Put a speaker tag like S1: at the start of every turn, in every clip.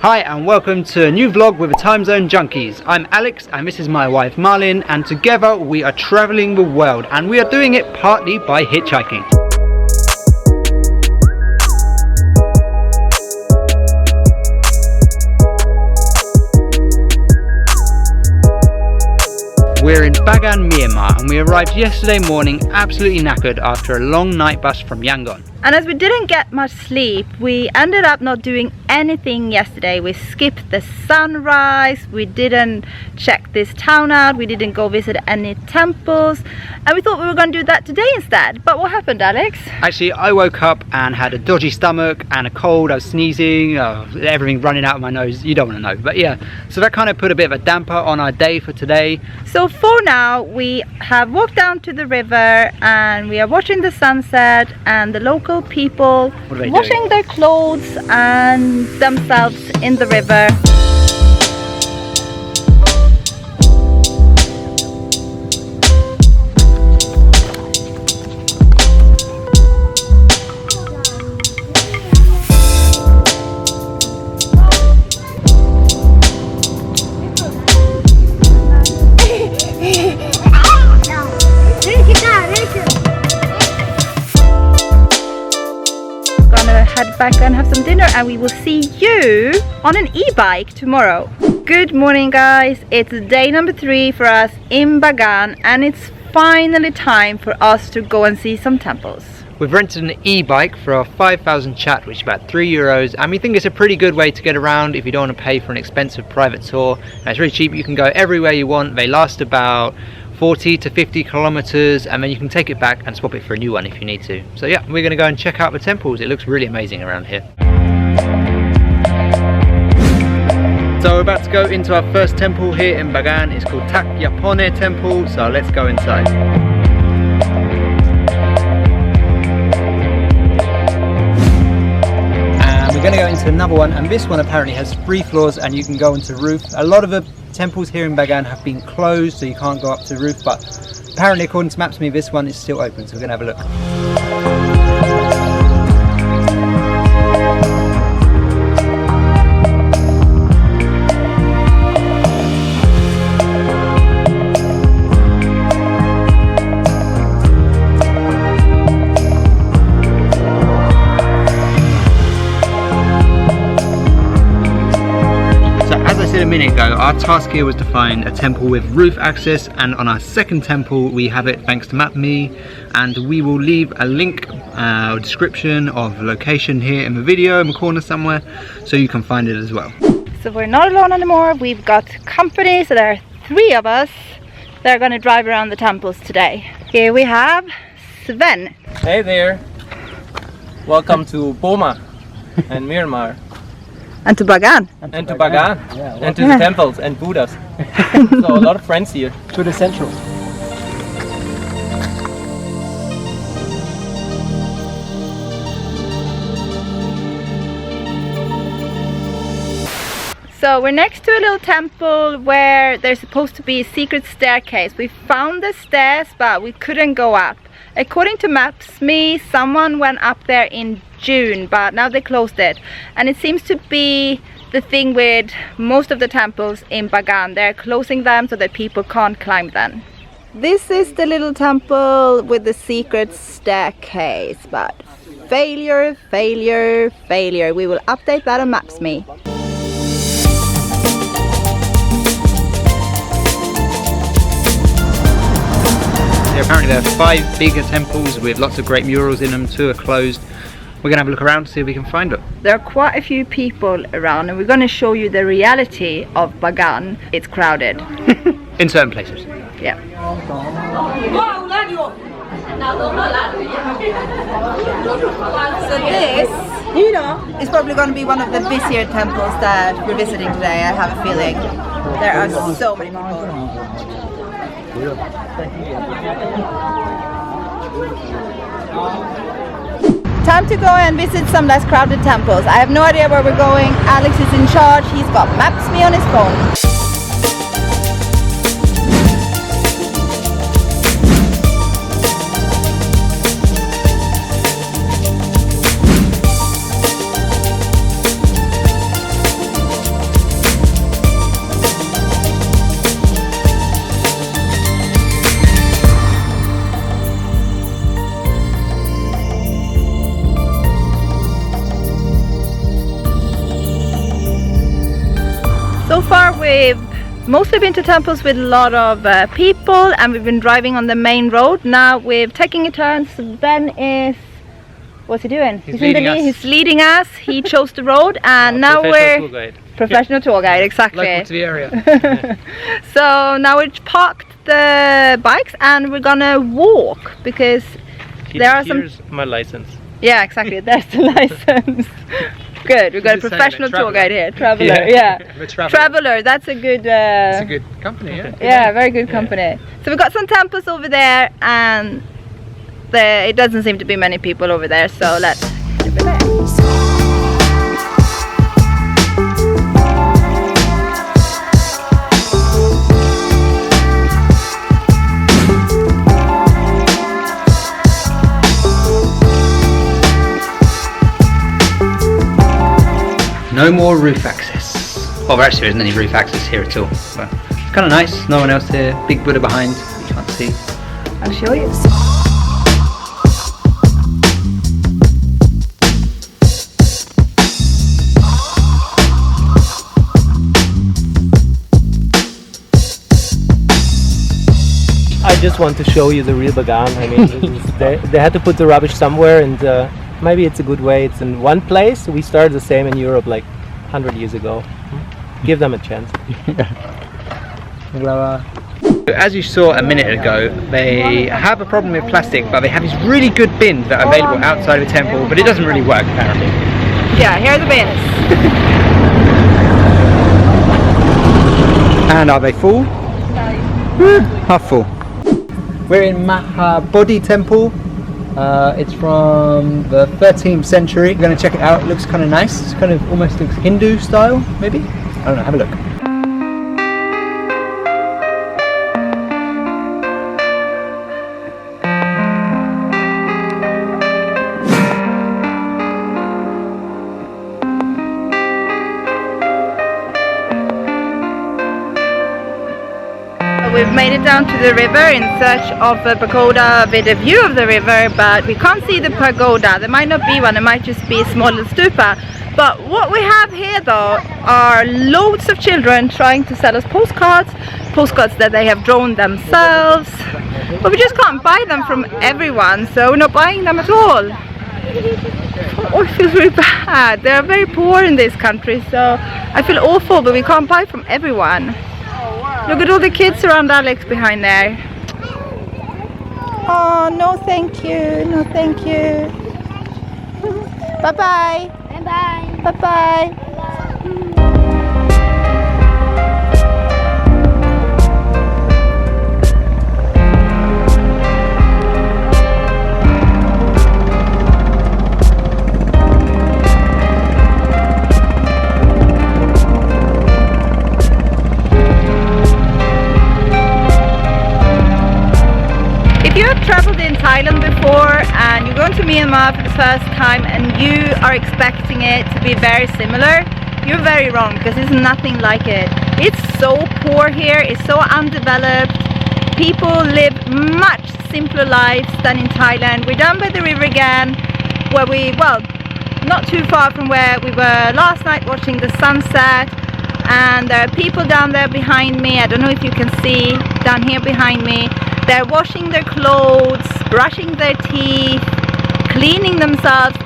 S1: Hi and welcome to a new vlog with the Time Zone Junkies. I'm Alex and this is my wife Marlin, and together we are travelling the world, and we are doing it partly by hitchhiking. We're in Bagan, Myanmar, and we arrived yesterday morning absolutely knackered after a long night bus from Yangon.
S2: And as we didn't get much sleep, we ended up not doing anything yesterday. We skipped the sunrise, we didn't check this town out, we didn't go visit any temples, and we thought we were going to do that today instead. But what happened, Alex?
S1: Actually, I woke up and had a dodgy stomach and a cold. I was sneezing, everything running out of my nose. You don't want to know. But yeah, so that kind of put a bit of a damper on our day for today.
S2: So for now, we have walked down to the river and we are watching the sunset and the local people washing their clothes and themselves in the river. Head back and have some dinner, and we will see you on an e-bike tomorrow. Good morning guys, it's day number 3 for us in Bagan, and it's finally time for us to go and see some temples.
S1: We've rented an e-bike for our 5,000 chat, which is about €3, and we think it's a pretty good way to get around if you don't want to pay for an expensive private tour. And it's really cheap, you can go everywhere you want. They last about 40 to 50 kilometers, and then you can take it back and swap it for a new one if you need to. So yeah, we're going to go and check out the temples. It looks really amazing around here. So we're about to go into our first temple here in Bagan. It's called Tak Yapone Temple, so let's go inside. And we're going to go into another one, and this one apparently has 3 floors and you can go onto the roof. A lot of the temples here in Bagan have been closed, so you can't go up to the roof, but apparently according to Maps.me this one is still open, so we're going to have a look. A minute ago, our task here was to find a temple with roof access, and on our second temple we have it thanks to Map.me, and we will leave a link or description of the location here in the video in the corner somewhere, so you can find it as well.
S2: So we're not alone anymore, we've got company, so there are 3 of us that are going to drive around the temples today. Here we have Sven.
S3: Hey there, welcome to Burma and Myanmar.
S2: And to Bagan.
S3: And to Bagan. Yeah, and to the temples and Buddhas. So a lot of friends here.
S1: To the central.
S2: So we're next to a little temple where there's supposed to be a secret staircase. We found the stairs, but we couldn't go up. According to Maps.me, someone went up there in June, but now they closed it. And it seems to be the thing with most of the temples in Bagan. They're closing them so that people can't climb them. This is the little temple with the secret staircase, but failure, failure, failure. We will update that on Maps.me.
S1: Apparently there are 5 bigger temples with lots of great murals in them. 2 are closed. We're going to have a look around to see if we can find them.
S2: There are quite a few people around, and we're going to show you the reality of Bagan. It's crowded.
S1: In certain places.
S2: Yeah. So this is probably going to be one of the busier temples that we're visiting today, I have a feeling. There are so many people. Time to go and visit some less crowded temples. I have no idea where we're going. Alex is in charge. He's got Maps.me on his phone. So far we've mostly been to temples with a lot of people, and we've been driving on the main road. Now we're taking a turn. Sven is, what's he doing?
S1: He's leading us.
S2: He's leading us. He chose the road, and now we're professional tour guide, exactly.
S1: Local to the area.
S2: So now we've parked the bikes and we're gonna walk because there are some.
S3: Here's my license.
S2: Yeah, exactly. There's the license. Good. We've got a professional tour guide here. Traveler. Yeah. Traveler. That's a good.
S1: It's a good company. Yeah.
S2: Yeah, very good company. So we've got some temples over there, and it doesn't seem to be many people over there. So let's go there.
S1: No more roof access. Well, there actually isn't any roof access here at all. Well, it's kind of nice. No one else here. Big Buddha behind. You can't see.
S2: I'll show you.
S3: I just want to show you the real Bagan. I mean, they had to put the rubbish somewhere, and maybe it's a good way. It's in one place. We started the same in Europe like 100 years ago. Give them a chance.
S1: As you saw a minute ago, they have a problem with plastic, but they have these really good bins that are available outside of the temple, but it doesn't really work apparently.
S2: Yeah, here are the bins.
S1: And are they full? Half full. We're in Mahabodhi temple. It's from the 13th century. We're going to check it out. It looks kind of nice. It's kind of almost looks Hindu style, maybe? I don't know, have a look.
S2: We've made it down to the river in search of a pagoda with a view of the river, but we can't see the pagoda. There might not be one, it might just be a small little stupa. But what we have here though are loads of children trying to sell us postcards that they have drawn themselves. But we just can't buy them from everyone, so we're not buying them at all. Oh, it feels really bad. They are very poor in this country, so I feel awful, but we can't buy from everyone. Look at all the kids around Alex behind there. Oh, no thank you, no thank you. Bye-bye. Bye-bye. Bye-bye. If you have traveled in Thailand before and you're going to Myanmar for the first time and you are expecting it to be very similar, you're very wrong, because it's nothing like it. It's so poor here, it's so undeveloped. People live much simpler lives than in Thailand. We're down by the river again, where not too far from where we were last night watching the sunset. And there are people down there behind me. I don't know if you can see down here behind me. They're washing their clothes, brushing their teeth, cleaning themselves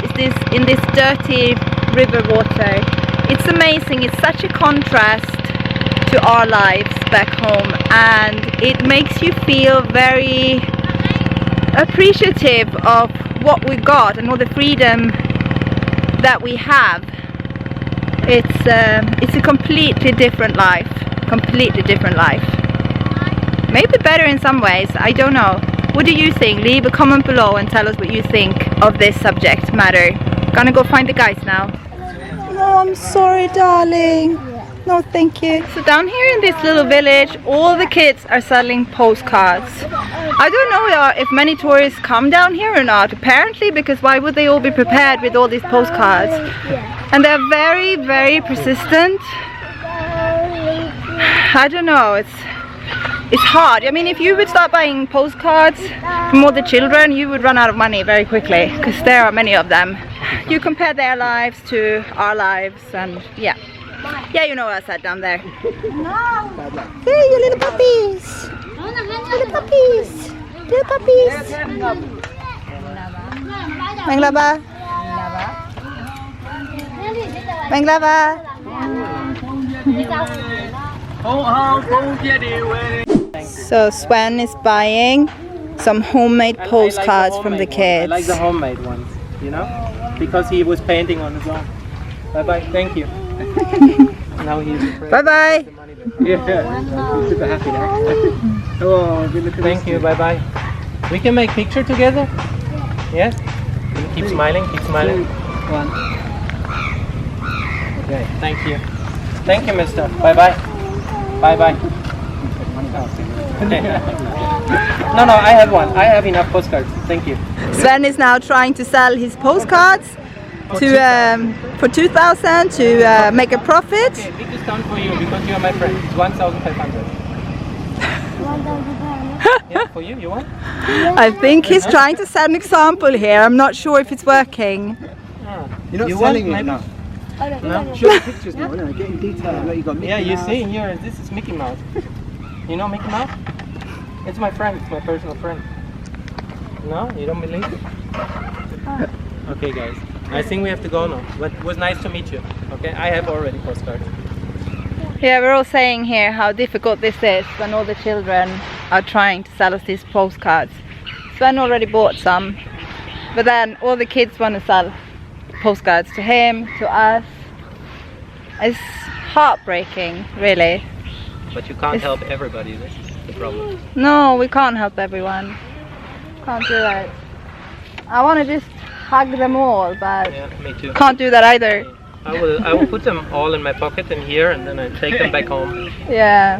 S2: in this dirty river water. It's amazing. It's such a contrast to our lives back home, and it makes you feel very appreciative of what we got and all the freedom that we have. It's a completely different life. Completely different life. Maybe better in some ways, I don't know. What do you think? Leave a comment below and tell us what you think of this subject matter. Gonna go find the guys now. No, I'm sorry, darling. No, thank you. So down here in this little village, all the kids are selling postcards. I don't know if many tourists come down here or not. Apparently, because why would they all be prepared with all these postcards? And they're very, very persistent. I don't know, it's hard. I mean, if you would start buying postcards from all the children, you would run out of money very quickly, because there are many of them. You compare their lives to our lives, and yeah, Yeah, you know I sat down there. Hey, you little puppies. Little puppies. Little puppies. Manglaba. Manglaba. So Sven is buying some homemade postcards from the kids.
S3: I like the homemade ones, you know, because he was painting on his own. Bye bye. Thank you. Now he's afraid.
S2: Bye bye.
S3: Yeah, super happy now. Oh, thank you. Bye bye. We can make picture together. Yes. Keep smiling. Keep smiling. One. Okay. Thank you. Thank you, Mister. Bye bye. Bye bye. No, I have one. I have enough postcards. Thank you.
S2: Sven is now trying to sell his postcards for 2,000 to make a profit.
S3: Okay, big discount for you because you are my friend. It's 1,500. Yeah, for you. You want?
S2: I think he's trying to set an example here. I'm not sure if it's working.
S4: You're not
S3: You
S4: selling
S3: want
S4: it now.
S3: No?
S4: Show the pictures now, isn't it? Get in detail. Like you got Mickey
S3: Yeah, you
S4: Mouse.
S3: see here, this is Mickey Mouse. You know Mickey Mouse? It's my friend, it's my personal friend. No? You don't believe it? Okay guys, I think we have to go now. But it was nice to meet you. Okay, I have already postcards.
S2: Yeah, we're all saying here how difficult this is when all the children are trying to sell us these postcards. Sven already bought some, but then all the kids want to sell postcards to him, to us. It's heartbreaking, really.
S3: But you can't help everybody, this is the problem.
S2: No, we can't help everyone. Can't do that. I want to just hug them all, but
S3: Yeah, me too.
S2: can't do that either.
S3: I will put them all in my pocket and here and then I take them back home.
S2: Yeah.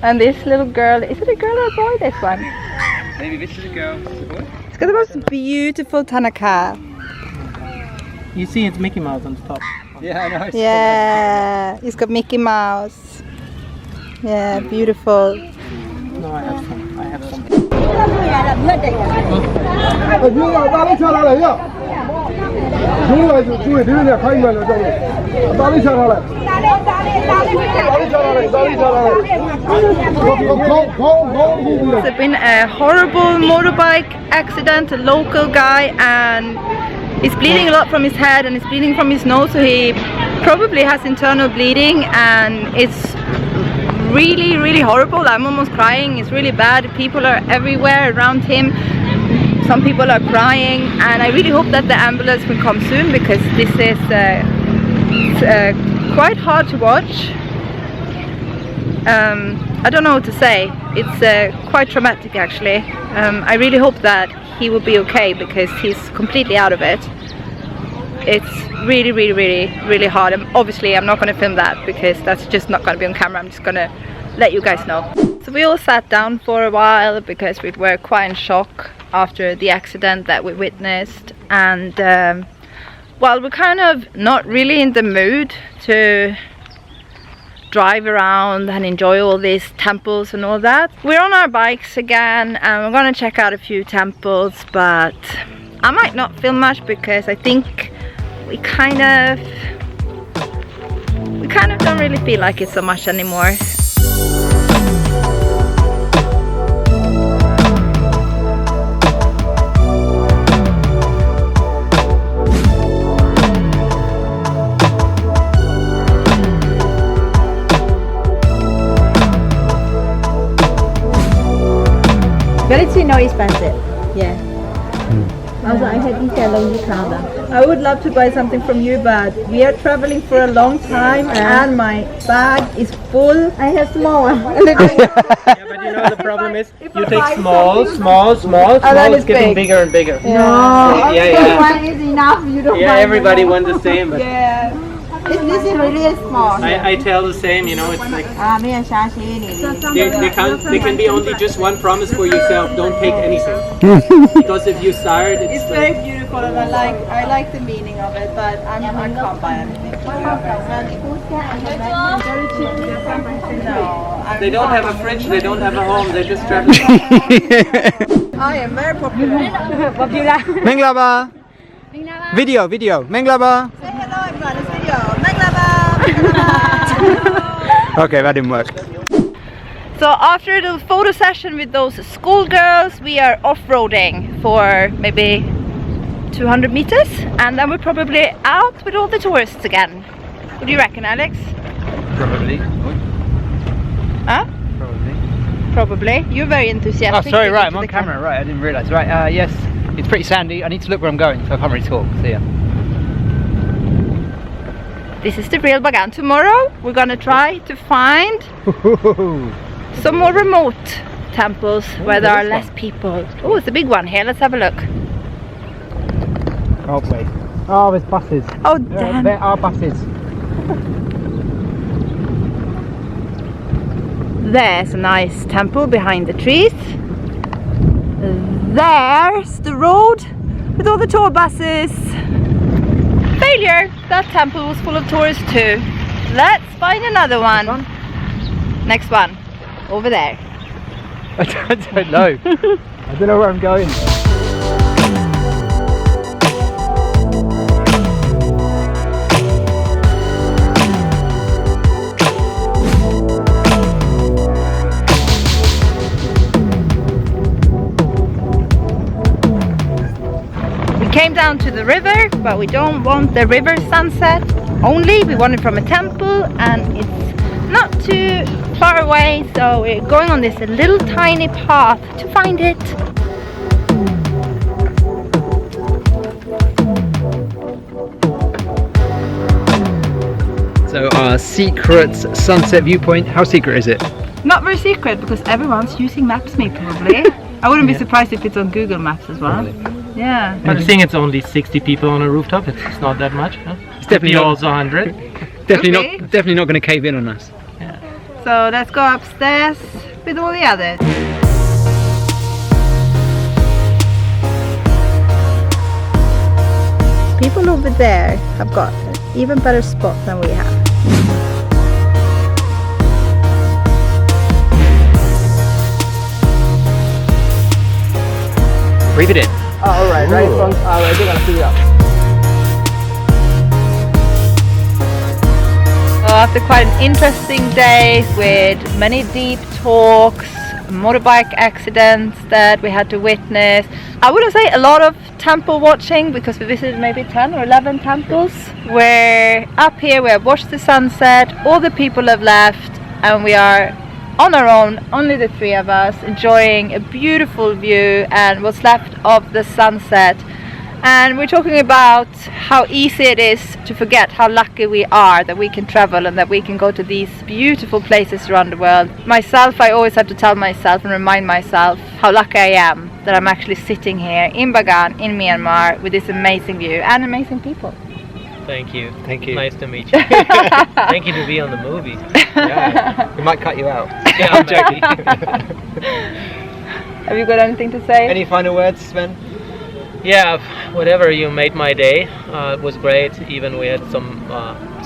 S2: And this little girl, is it a girl or a boy, this one?
S1: Maybe this is a girl.
S2: It's got the most beautiful Tanaka.
S3: You see it's Mickey Mouse on top.
S1: Yeah, I know.
S2: Yeah, it's got Mickey Mouse. Yeah, beautiful.
S3: No, I have some. I have some.
S2: There's been a horrible motorbike accident, a local guy, and he's bleeding a lot from his head and he's bleeding from his nose, so he probably has internal bleeding, and it's really, really horrible. I'm almost crying. It's really bad. People are everywhere around him. Some people are crying, and I really hope that the ambulance will come soon, because this is quite hard to watch. I don't know what to say. It's quite traumatic, actually. I really hope that he will be okay, because he's completely out of it. It's really, really, really, really hard. Obviously, I'm not going to film that because that's just not going to be on camera. I'm just going to let you guys know. So we all sat down for a while because we were quite in shock after the accident that we witnessed, and well, we're kind of not really in the mood to drive around and enjoy all these temples and all that. We're on our bikes again and we're gonna check out a few temples, but I might not film much because I think we kind of don't really feel like it so much anymore.
S5: Very no expensive. Yeah. Also, I had eaten a lonely crowd.
S2: I would love to buy something from you, but we are traveling for a long time and my bag is full.
S5: I have small one.
S3: Yeah, but you know the problem is you take small,
S2: then
S3: it's
S2: it's
S3: getting
S2: big.
S3: bigger and bigger.
S5: No,
S3: Yeah.
S5: one is enough. You don't
S3: Yeah,
S5: buy
S3: everybody
S5: more.
S3: wants the same, but
S2: Yeah.
S5: This is really small.
S3: I tell the same, you know, it's like
S5: 没有相信你。
S3: they can be only just one promise for yourself, don't take anything. Because if you start,
S2: It's
S3: it's
S2: very
S3: like,
S2: beautiful and I like the meaning of it, but I can't buy anything. No,
S3: they don't have a fridge, they don't have a home, they just travel.
S2: I am very popular.
S1: Menglaba. Video. Menglaba.
S2: Say hello everyone, it's video. Manglaba.
S4: Okay, that didn't work.
S2: So after the photo session with those schoolgirls, we are off-roading for maybe 200 meters, and then we're probably out with all the tourists again. What do you reckon, Alex?
S1: Probably.
S2: Huh? Probably. You're very
S1: Oh,
S2: enthusiastic.
S1: sorry, right, I'm
S2: to
S1: on
S2: the
S1: camera, right, I didn't realise. Right, yes, it's pretty sandy. I need to look where I'm going, so I can't really talk, so yeah.
S2: This is the real Bagan. Tomorrow we're gonna try to find some more remote temples where there are less people. Oh, it's a big one here. Let's have a look.
S1: Oh, wait. Oh, there's buses.
S2: Oh, damn.
S1: There are buses.
S2: There's a nice temple behind the trees. There's the road with all the tour buses. Failure! That temple was full of tourists too. Let's find another one. Next one. Over there.
S1: I don't know. I don't know where I'm going.
S2: Came down to the river, but we don't want the river sunset only. We want it from a temple, and it's not too far away, so we're going on this little tiny path to find it.
S1: So our secret sunset viewpoint, how secret is it?
S2: Not very secret, because everyone's using Maps.me probably. I wouldn't be surprised if it's on Google Maps as well. Yeah.
S3: But I think it's only 60 people on a rooftop. It's not that much. Huh?
S1: It's definitely not,
S3: also 100.
S1: definitely not going to cave in on us.
S2: So let's go upstairs with all the others. People over there have got an even better spot than we have.
S1: Breathe it in.
S3: Oh, alright, right in front. Alright, we're gonna fill it up.
S2: After quite an interesting day with many deep talks, motorbike accidents that we had to witness. I wouldn't say a lot of temple watching, because we visited maybe 10 or 11 temples. We're up here, we have watched the sunset, all the people have left, and we are on our own, only the three of us, enjoying a beautiful view and what's left of the sunset. And we're talking about how easy it is to forget how lucky we are that we can travel and that we can go to these beautiful places around the world. Myself, I always have to tell myself and remind myself how lucky I am that I'm actually sitting here in Bagan, in Myanmar, with this amazing view and amazing people.
S3: Thank you.
S1: Thank you.
S3: Nice to meet you. Thank you to be on the movie.
S1: Yeah, we might cut you out.
S3: Yeah, I'm joking.
S2: Have you got anything to say?
S1: Any final words, Sven?
S3: Yeah, whatever, you made my day. It was great. Even we had some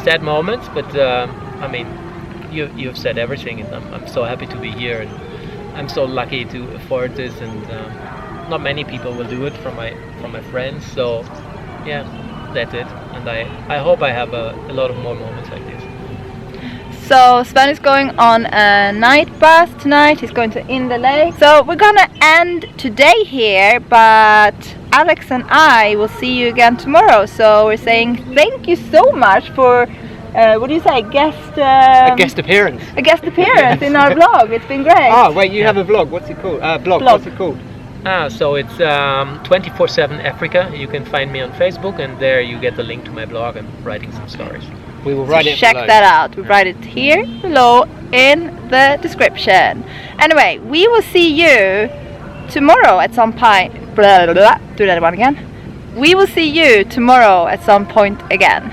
S3: sad moments, but I mean, you've said everything, and I'm so happy to be here, and I'm so lucky to afford this, and not many people will do it from my friends. So yeah, that's it. And I hope I have a lot of more moments like this.
S2: So Sven is going on a night bus tonight. He's going to Lake. So we're gonna end today here, but Alex and I will see you again tomorrow. So we're saying thank you so much for what do you say, a guest
S1: appearance.
S2: A guest appearance in our vlog. It's been great.
S1: Oh wait, you have a vlog. What's it called? Blog. What's it called?
S3: So it's 24/7 Africa. You can find me on Facebook, and there you get the link to my blog. I'm writing some stories.
S1: We will write it
S2: check
S1: below.
S2: that out. We write it here below in the description. Anyway, we will see you tomorrow at some point. Do that one again. We will see you tomorrow at some point again.